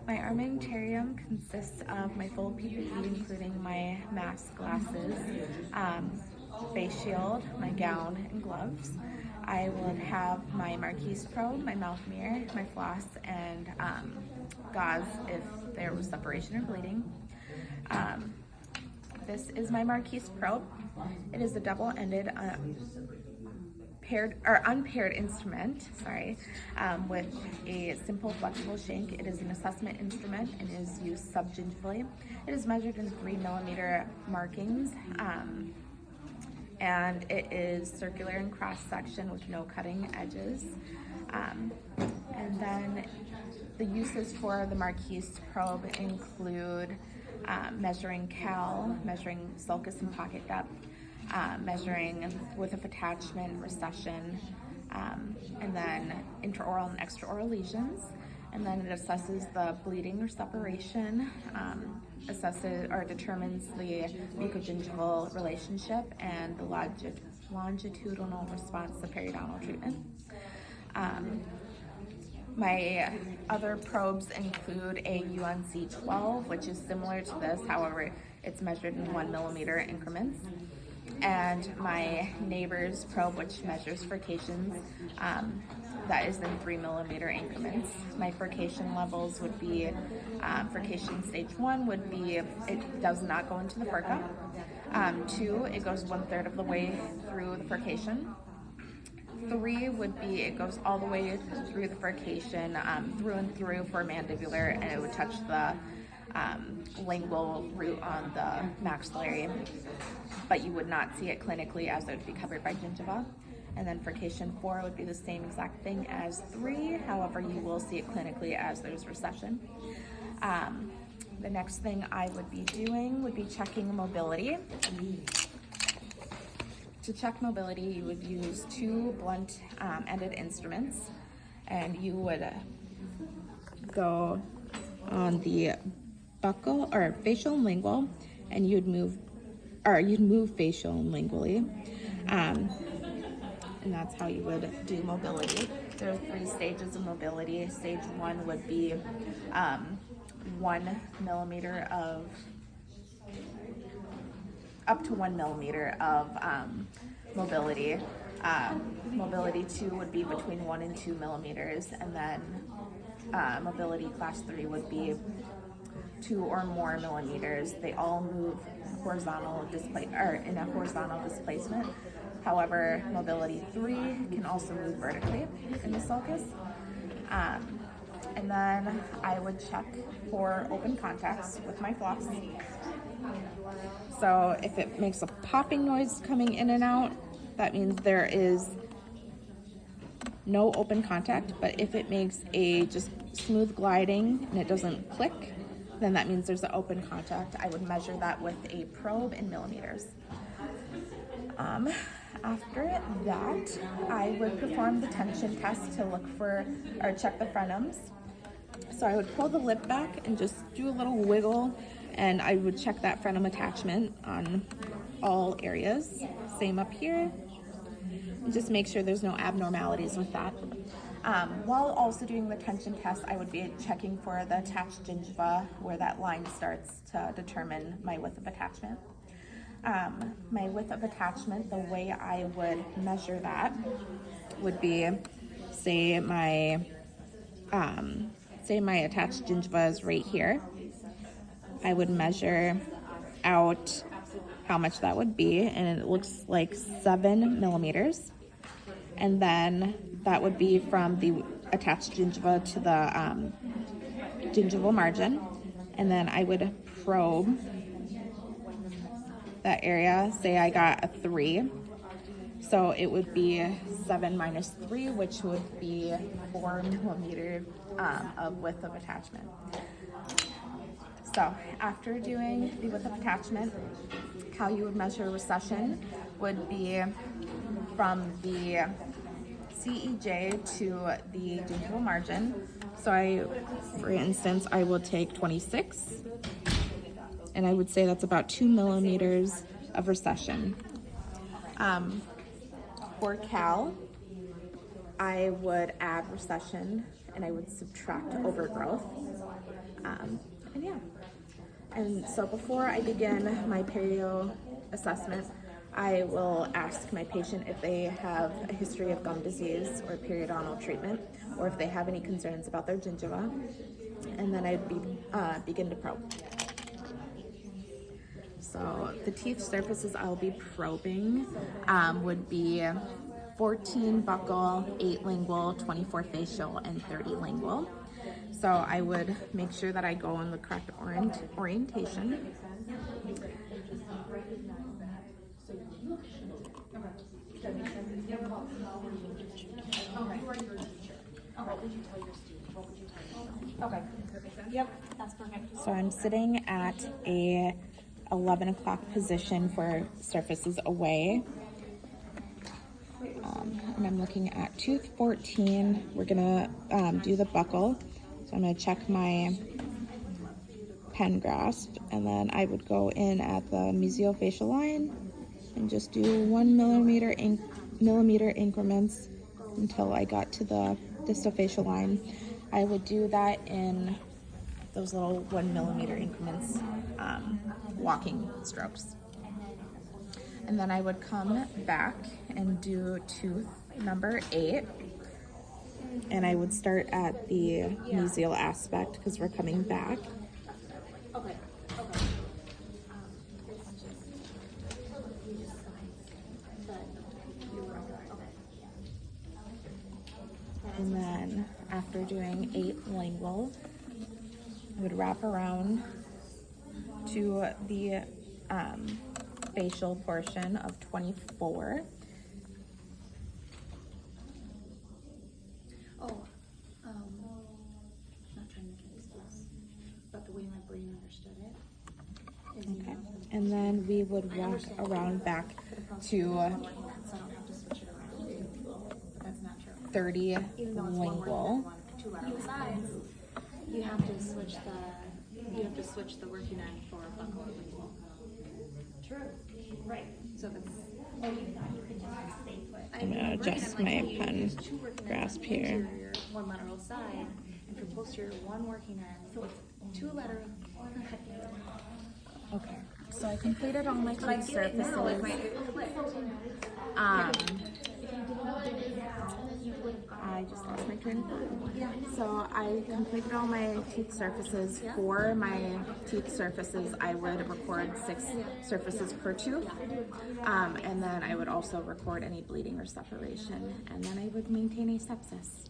My armamentarium consists of my full PPE, including my mask, glasses, face shield, my gown, and gloves. I would have my Marquise probe, my mouth mirror, my floss, and gauze if there was separation or bleeding. This is my Marquise probe. It is a double-ended unpaired instrument, with a simple flexible shank. It is an assessment instrument and is used subgingivally. It is measured in 3mm markings, and it is circular in cross section with no cutting edges. And then the uses for the Marquise probe include measuring cal, measuring sulcus and pocket depth, measuring width of attachment, recession, and then intraoral and extraoral lesions. And then it assesses the bleeding or separation, assesses or determines the mucogingival relationship and the longitudinal response to periodontal treatment. My other probes include a UNC 12, which is similar to this, however, it's measured in 1mm increments. And my neighbor's probe, which measures furcations, that is in 3mm increments. My furcation levels would be, furcation stage 1 would be, it does not go into the furca. 2, it goes 1/3 of the way through the furcation. 3 would be, it goes all the way through the furcation, through and through for mandibular, and it would touch the lingual root on the maxillary, but you would not see it clinically as it would be covered by gingiva. And then furcation 4 would be the same exact thing as 3, however you will see it clinically as there's recession. The next thing I would be doing would be checking mobility. To check mobility, you would use 2 blunt-ended instruments, and you would go on the buccal or facial and lingual, and you'd move facial and lingually, and that's how you would do mobility. There are 3 stages of mobility. Stage 1 would be 1mm of up to 1mm of mobility. Mobility 2 would be between 1 and 2mm, and then mobility class 3 would be 2 or more millimeters. They all move horizontal in a horizontal displacement. However, mobility 3 can also move vertically in the sulcus. And then I would check for open contacts with my floss. So if it makes a popping noise coming in and out, that means there is no open contact. But if it makes a just smooth gliding and it doesn't click, then that means there's an open contact. I would measure that with a probe in millimeters. After that, I would perform the tension test to look for or check the frenums. So I would pull the lip back and just do a little wiggle, and I would check that frenum attachment on all areas. Same up here. And just make sure there's no abnormalities with that. While also doing the tension test, I would be checking for the attached gingiva, where that line starts to determine my width of attachment. My width of attachment, the way I would measure that would be, say my attached gingiva is right here. I would measure out how much that would be, and it looks like 7mm. And then that would be from the attached gingiva to the gingival margin. And then I would probe that area. Say I got a 3. So it would be 7 minus 3, which would be 4mm of width of attachment. So after doing the width of attachment, how you would measure recession would be from the CEJ to the gingival margin. So for instance, I will take 26, and I would say that's about 2mm of recession. For cal, I would add recession and I would subtract overgrowth. And yeah. And so before I begin my perio assessment, I will ask my patient if they have a history of gum disease or periodontal treatment, or if they have any concerns about their gingiva, and then I'd begin to probe. So the teeth surfaces I'll be probing would be 14 buccal, 8 lingual, 24 facial, and 30 lingual. So I would make sure that I go in the correct orientation. Okay. Yep, that's perfect. So I'm sitting at a 11 o'clock position for surfaces away. And I'm looking at tooth 14. We're gonna do the buccal. So I'm gonna check my pen grasp, and then I would go in at the mesiofacial line and just do 1 millimeter increments until I got to the distal line. I would do that in those little 1 millimeter increments, walking strokes. And then I would come back and do tooth number 8. And I would start at the mesial aspect because we're coming back. Okay. And then after doing 8 lingual, I would wrap around to the facial portion of 24. Not trying to make it express, but the way my brain understood it is, Okay. And then we would walk around back to so I don't have to switch it around. That's not true. 30 Even though it's one word lingual. and 2 lateral sides, you have to switch the working end for buccal or lingual. True. Right. So that's. I'm gonna adjust my pen grasp here. One lateral side, and for posterior, one working end. So it's 2 lateral. Okay. So I completed all my teeth surfaces. I just lost my train of thought. So I completed all my teeth surfaces. For my teeth surfaces, I would record 6 surfaces per tooth. And then I would also record any bleeding or separation. And then I would maintain asepsis.